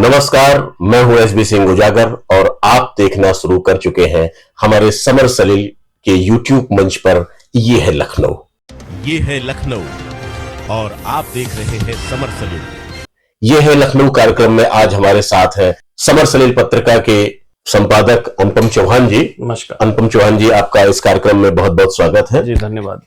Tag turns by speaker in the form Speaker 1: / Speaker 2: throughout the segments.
Speaker 1: नमस्कार, मैं हूं एसबी सिंह उजागर और आप देखना शुरू कर चुके हैं हमारे समर सलील के यूट्यूब मंच पर ये है लखनऊ।
Speaker 2: ये है लखनऊ और आप देख रहे हैं समर सलील।
Speaker 1: ये है लखनऊ कार्यक्रम में आज हमारे साथ है समर सलील पत्रिका के संपादक अनुपम चौहान जी।
Speaker 3: नमस्कार।
Speaker 1: अनुपम चौहान जी, आपका इस कार्यक्रम में बहुत बहुत स्वागत है।
Speaker 3: जी धन्यवाद।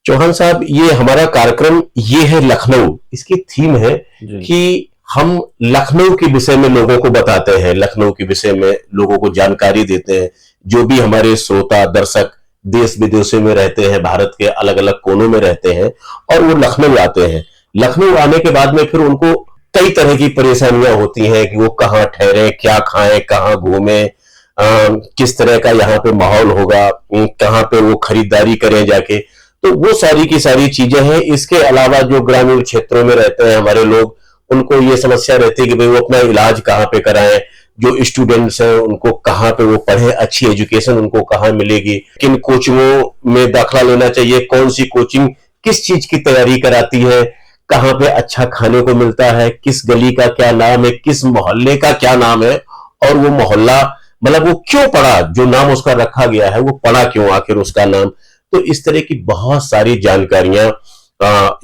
Speaker 1: चौहान साहब, ये हमारा कार्यक्रम ये है लखनऊ, इसकी थीम है कि हम लखनऊ के विषय में लोगों को बताते हैं, लखनऊ के विषय में लोगों को जानकारी देते हैं। जो भी हमारे श्रोता दर्शक देश विदेशों में रहते हैं, भारत के अलग अलग कोनों में रहते हैं और वो लखनऊ आते हैं। लखनऊ आने के बाद में फिर उनको कई तरह की परेशानियां होती हैं कि वो कहाँ ठहरे, क्या खाएं, कहाँ घूमें, किस तरह का यहाँ पे माहौल होगा, कहाँ पे वो खरीदारी करें जाके। तो वो सारी की सारी चीजें हैं। इसके अलावा जो ग्रामीण क्षेत्रों में रहते हैं हमारे लोग, उनको ये समस्या रहती है कि भाई वो अपना इलाज कहाँ पे कराएं, जो स्टूडेंट्स हैं उनको कहाँ पे वो पढ़े, अच्छी एजुकेशन उनको कहाँ मिलेगी, किन कोचिंगों में दाखिला लेना चाहिए, कौन सी कोचिंग किस चीज की तैयारी कराती है, कहाँ पे अच्छा खाने को मिलता है, किस गली का क्या नाम है, किस मोहल्ले का क्या नाम है, और वो मोहल्ला मतलब वो क्यों पड़ा, जो नाम उसका रखा गया है वो पड़ा क्यों आखिर उसका नाम। तो इस तरह की बहुत सारी जानकारियां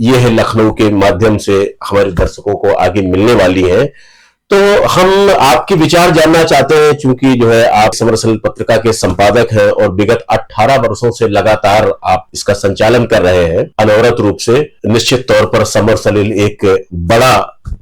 Speaker 1: ये है लखनऊ के माध्यम से हमारे दर्शकों को आगे मिलने वाली है। तो हम आपके विचार जानना चाहते हैं, चूंकि जो है आप समर सलील पत्रिका के संपादक हैं और विगत 18 वर्षों से लगातार आप इसका संचालन कर रहे हैं अनवरत रूप से। निश्चित तौर पर समर सलील एक बड़ा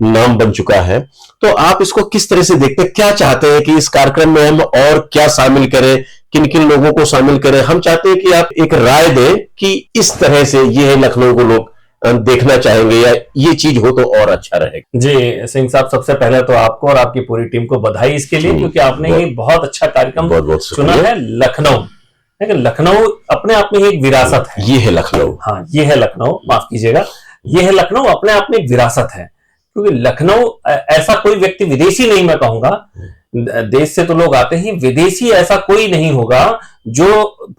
Speaker 1: नाम बन चुका है। तो आप इसको किस तरह से देखते हैं, क्या चाहते हैं कि इस कार्यक्रम में हम और क्या शामिल करें, किन किन लोगों को शामिल करें? हम चाहते हैं कि आप एक राय दें कि इस तरह से ये है लखनऊ को लोग देखना चाहेंगे या ये चीज हो तो और अच्छा रहेगा।
Speaker 3: जी सिंह साहब, सबसे पहले तो आपको और आपकी पूरी टीम को बधाई इसके लिए, क्योंकि आपने ये बहुत अच्छा कार्यक्रम चुना है। लखनऊ, लेकिन लखनऊ अपने आप में एक विरासत है।
Speaker 1: ये है लखनऊ,
Speaker 3: हाँ ये है लखनऊ, माफ कीजिएगा, ये है लखनऊ अपने आप में एक विरासत है। क्योंकि लखनऊ ऐसा कोई व्यक्ति, विदेशी नहीं मैं कहूंगा, देश से तो लोग आते हैं, विदेशी ऐसा कोई नहीं होगा जो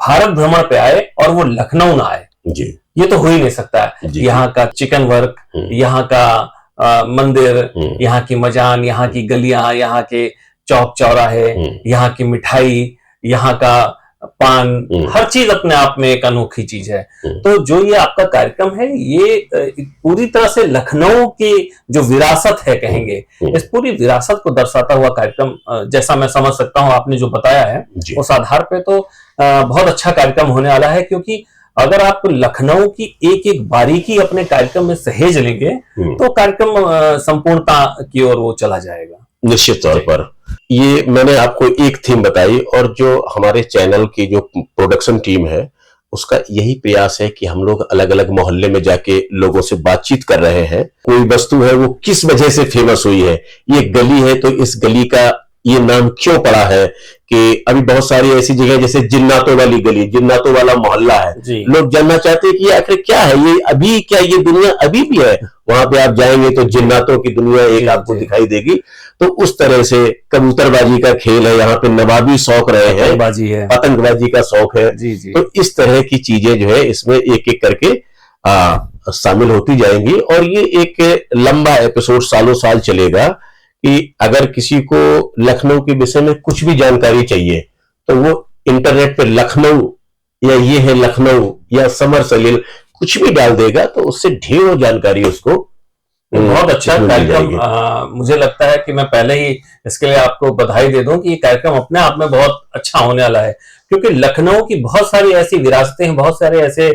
Speaker 3: भारत भ्रमण पे आए और वो लखनऊ ना आए।
Speaker 1: जी,
Speaker 3: ये तो हो ही नहीं सकता है। यहाँ का चिकन वर्क, यहाँ का मंदिर, यहाँ की मजान, यहाँ की गलियां, यहाँ के चौक चौराहे, यहाँ की मिठाई, यहाँ का पान, हर चीज अपने आप में एक अनोखी चीज है। तो जो ये आपका कार्यक्रम है, ये पूरी तरह से लखनऊ की जो विरासत है कहेंगे, इस पूरी विरासत को दर्शाता हुआ कार्यक्रम, जैसा मैं समझ सकता हूँ आपने जो बताया है उस आधार पे तो बहुत अच्छा कार्यक्रम होने वाला है। क्योंकि अगर आप लखनऊ की एक एक बारीकी अपने कार्यक्रम में सहेज लेंगे तो कार्यक्रम संपूर्णता की ओर वो चला जाएगा।
Speaker 1: निश्चित तौर पर ये मैंने आपको एक थीम बताई, और जो हमारे चैनल की जो प्रोडक्शन टीम है उसका यही प्रयास है कि हम लोग अलग अलग मोहल्ले में जाके लोगों से बातचीत कर रहे हैं। कोई वस्तु है वो किस वजह से फेमस हुई है, ये गली है तो इस गली का ये नाम क्यों पड़ा है, कि अभी बहुत सारी ऐसी जगह जैसे जिन्नातों वाली गली, जिन्नातों वाला मोहल्ला है, लोग जानना चाहते हैं कि आखिर क्या है ये, अभी क्या ये दुनिया अभी भी है? वहां पे आप जाएंगे तो जिन्नातों की दुनिया एक आपको दिखाई देगी। तो उस तरह से कबूतरबाजी का खेल है, यहाँ पे नवाबी शौक रहे हैं, पतंगबाजी का शौक है। तो इस तरह की चीजें जो है इसमें एक एक करके शामिल होती जाएंगी और ये एक लंबा एपिसोड सालों साल चलेगा कि अगर किसी को लखनऊ के विषय में कुछ भी जानकारी चाहिए तो वो इंटरनेट पे लखनऊ या ये है लखनऊ या समर सलील कुछ भी डाल देगा तो उससे ढेरों जानकारी उसको
Speaker 3: बहुत अच्छा कार्यक्रम। मुझे लगता है कि मैं पहले ही इसके लिए आपको बधाई दे दूं कि ये कार्यक्रम अपने आप में बहुत अच्छा होने वाला है। क्योंकि लखनऊ की बहुत सारी ऐसी विरासतें हैं, बहुत सारे ऐसे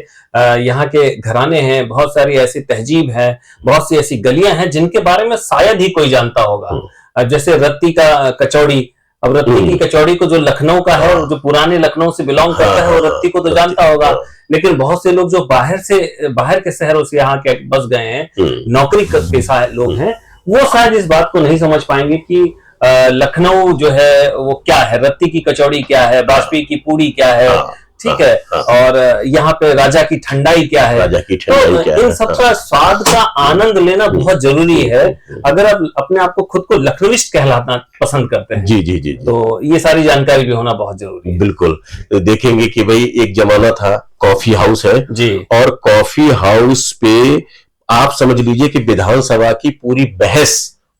Speaker 3: यहाँ के घराने हैं, बहुत सारी ऐसी तहजीब है, बहुत सी ऐसी गलियां हैं जिनके बारे में शायद ही कोई जानता होगा। जैसे रत्ती का कचौड़ी, अब रत्ती की कचौड़ी को जो लखनऊ का है, जो पुराने लखनऊ से बिलोंग करता है, वो रत्ती को तो जानता होगा। लेकिन बहुत से लोग जो बाहर के शहरों से यहाँ के बस गए हैं, नौकरी के लोग हैं, वो शायद इस बात को नहीं समझ पाएंगे कि लखनऊ जो है वो क्या है, रत्ती की कचौड़ी क्या है, बाजपी की पूड़ी क्या है, ठीक है, और यहाँ पे राजा की ठंडाई क्या है। तो इन सबका स्वाद का आनंद लेना बहुत जरूरी है अगर आप अपने आप को खुद को लखनवीस्ट कहलाना पसंद करते हैं।
Speaker 1: जी।
Speaker 3: तो ये सारी जानकारी भी होना बहुत जरूरी है।
Speaker 1: बिल्कुल। देखेंगे कि भाई एक जमाना था कॉफी हाउस है
Speaker 3: जी,
Speaker 1: और कॉफी हाउस पे आप समझ लीजिए कि विधानसभा की पूरी बहस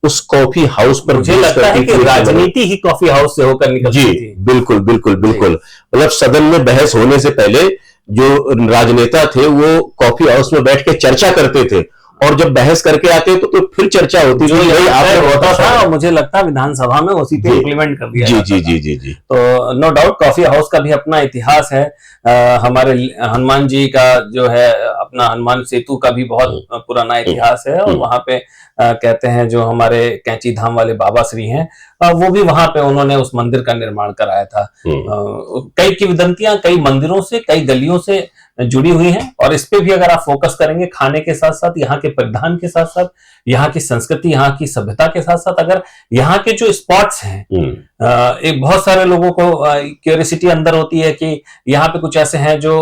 Speaker 1: उस कॉफी हाउस पर
Speaker 3: मुझे लगता है कि राजनीति ही कॉफी हाउस से होकर निकलती
Speaker 1: जी
Speaker 3: थी।
Speaker 1: बिल्कुल बिल्कुल बिल्कुल। मतलब सदन में बहस होने से पहले जो राजनेता थे वो कॉफी हाउस में बैठ के चर्चा करते थे, और जब बहस करके आते तो फिर चर्चा होती थी।
Speaker 3: भाई आपने होता था, और मुझे लगता है विधानसभा में उसी पे इम्प्लीमेंट कर दिया।
Speaker 1: जी जी जी जी जी।
Speaker 3: तो नो डाउट कॉफी हाउस का भी अपना इतिहास है। हमारे हनुमान जी का जो है अपना हनुमान सेतु का भी बहुत पुराना इतिहास है, और वहां पे कहते हैं जो हमारे कैंची धाम वाले बाबा श्री हैं, वो भी वहां पे उन्होंने उस मंदिर का निर्माण कराया था। कई किंवदंतियां कई मंदिरों से, कई गलियों से जुड़ी हुई हैं, और इस पे भी अगर आप फोकस करेंगे, खाने के साथ साथ, यहाँ के परिधान के साथ साथ, यहाँ की संस्कृति, यहाँ की सभ्यता के साथ साथ, अगर यहाँ के जो स्पॉट्स हैं, एक बहुत सारे लोगों को क्यूरियोसिटी अंदर होती है कि यहाँ पे कुछ ऐसे हैं जो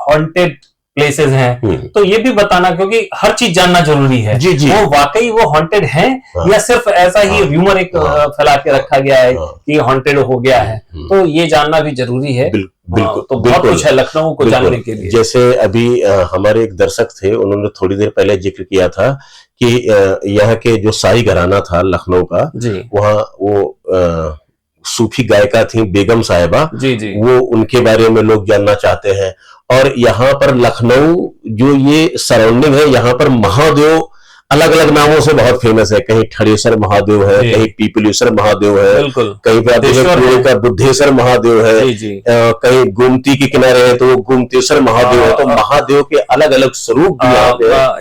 Speaker 3: हॉन्टेड प्लेसेस हैं, तो ये भी बताना, क्योंकि हर चीज जानना जरूरी है।
Speaker 1: जी जी।
Speaker 3: वो वाकई वो हॉन्टेड है या सिर्फ ऐसा ही र्यूमर एक फैला के रखा गया है कि हॉन्टेड हो गया है, तो ये जानना भी जरूरी है।
Speaker 1: बिल्कुल।
Speaker 3: तो बहुत कुछ है लखनऊ को जानने के लिए।
Speaker 1: जैसे अभी हमारे एक दर्शक थे, उन्होंने थोड़ी देर पहले जिक्र किया था कि यहाँ के जो शाही घराना था लखनऊ का, वहाँ वो सूफी गायिका थी बेगम साहिबा,
Speaker 3: जी जी,
Speaker 1: वो उनके बारे में लोग जानना चाहते हैं। और यहाँ पर लखनऊ जो ये सराउंडिंग है, यहाँ पर महादेव अलग अलग नामों से बहुत फेमस है। कहीं ठड़ेश्वर महादेव है, कहीं पीपलेश्वर महादेव है, कहीं पर बुद्धेश्वर महादेव है, कहीं गोमती के किनारे है तो वो गोमतेश्वर महादेव है। तो महादेव के अलग अलग स्वरूप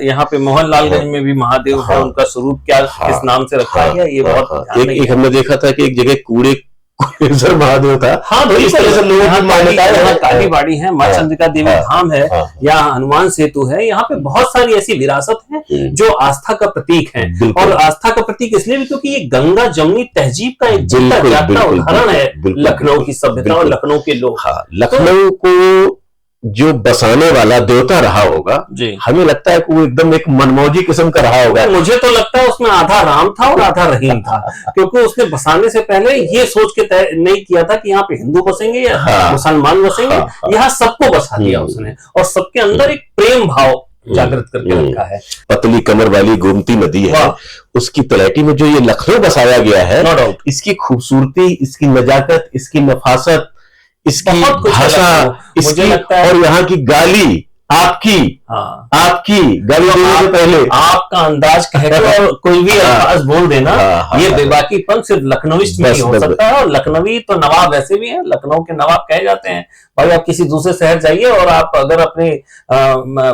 Speaker 3: यहाँ पे मोहनलालगंज में भी महादेव है, उनका स्वरूप क्या किस नाम से रखा गया ये बहुत।
Speaker 1: एक हमने देखा था कि एक जगह कूड़े महादेव था।
Speaker 3: हाँ, तो इस तरह से लोगों की मान्यता है। यहाँ कालीबाड़ी है, मां चंद्रिका देवी धाम है, यहाँ हनुमान सेतु है, यहाँ पे बहुत सारी ऐसी विरासत है जो आस्था का प्रतीक है। और आस्था का प्रतीक इसलिए भी क्योंकि ये गंगा जमुनी तहजीब का एक जीता जागता उदाहरण है लखनऊ की सभ्यता और लखनऊ के लोग।
Speaker 1: लखनऊ को जो बसाने वाला देवता रहा होगा, हमें लगता है कि वो एकदम एक मनमौजी किस्म का रहा होगा।
Speaker 3: मुझे तो लगता है उसमें आधा राम था और आधा रहीम था, क्योंकि उसने बसाने से पहले ये सोच के तय नहीं किया था कि यहाँ पे हिंदू बसेंगे या मुसलमान बसेंगे। यहाँ सबको बसा दिया उसने, और सबके अंदर एक प्रेम भाव जागृत करके रखा है।
Speaker 1: पतली कमर वाली गोमती नदी है, उसकी तलैटी में जो ये लखनऊ बसाया गया है, इसकी खूबसूरती, इसकी नजाकत, इसकी नफासत, इसकी भाषा, इसकी और यहाँ की गाली, आपकी गाली देने से पहले
Speaker 3: आपका अंदाज कहकर और कोई भी अल्फाज बोल देना, ये बेबाकीपन सिर्फ लखनवीस्ट में ही हो सकता है। और लखनवी तो नवाब वैसे भी हैं, लखनऊ के नवाब कहे जाते हैं। भाई आप किसी दूसरे शहर जाइए और आप अगर अपनी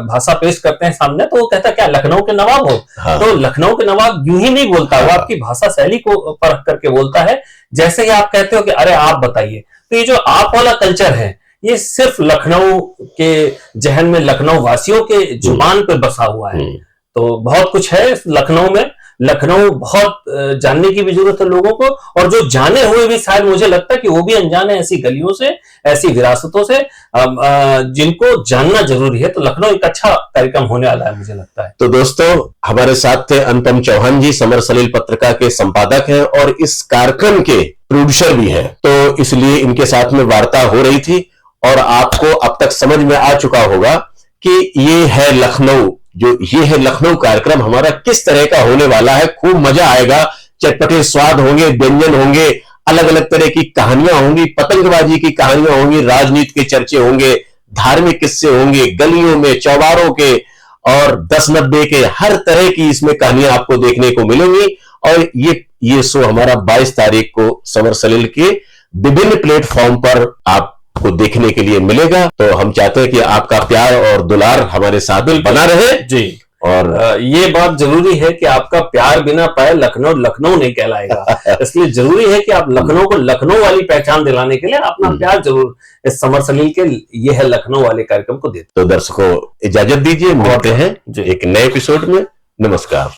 Speaker 3: भाषा पेश करते हैं सामने, तो वो कहता क्या लखनऊ के नवाब हो? तो लखनऊ के नवाब यूं ही नहीं बोलता, वो आपकी भाषा शैली को परख करके बोलता है। जैसे ही आप कहते हो कि अरे आप बताइए, तो ये जो आप वाला कल्चर है, ये सिर्फ लखनऊ के जहन में, लखनऊ वासियों के जुबान पे बसा हुआ है। तो बहुत कुछ है इस लखनऊ में। लखनऊ बहुत जानने की भी जरूरत है लोगों को, और जो जाने हुए भी शायद मुझे लगता है कि वो भी अनजान है ऐसी गलियों से, ऐसी विरासतों से, जिनको जानना जरूरी है। तो लखनऊ एक अच्छा कार्यक्रम होने वाला है मुझे लगता है।
Speaker 1: तो दोस्तों, हमारे साथ थे अनुपम चौहान जी, समर सलील पत्रिका के संपादक हैं और इस कार्यक्रम के प्रोड्यूसर भी हैं। तो इसलिए इनके साथ में वार्ता हो रही थी, और आपको अब तक समझ में आ चुका होगा कि ये है लखनऊ, ये है लखनऊ कार्यक्रम हमारा किस तरह का होने वाला है। खूब मजा आएगा, चटपटे स्वाद होंगे, व्यंजन होंगे, अलग अलग तरह की कहानियां होंगी, पतंगबाजी की कहानियां होंगी, राजनीति के चर्चे होंगे, धार्मिक किस्से होंगे, गलियों में, चौबारों के और 10-90 के, हर तरह की इसमें कहानियां आपको देखने को मिलेंगी। और ये शो हमारा 22 तारीख को समर सलील के विभिन्न प्लेटफॉर्म पर आप को देखने के लिए मिलेगा। तो हम चाहते हैं कि आपका प्यार और दुलार हमारे साथ बना रहे
Speaker 3: जी। और ये बात जरूरी है कि आपका प्यार बिना पाए लखनऊ नहीं कहलाएगा। इसलिए जरूरी है कि आप लखनऊ को लखनऊ वाली पहचान दिलाने के लिए अपना प्यार जरूर इस समर सलील के ये है लखनऊ वाले कार्यक्रम को देते।
Speaker 1: तो दर्शकों इजाजत दीजिए, मिलते हैं एक नए एपिसोड में। नमस्कार।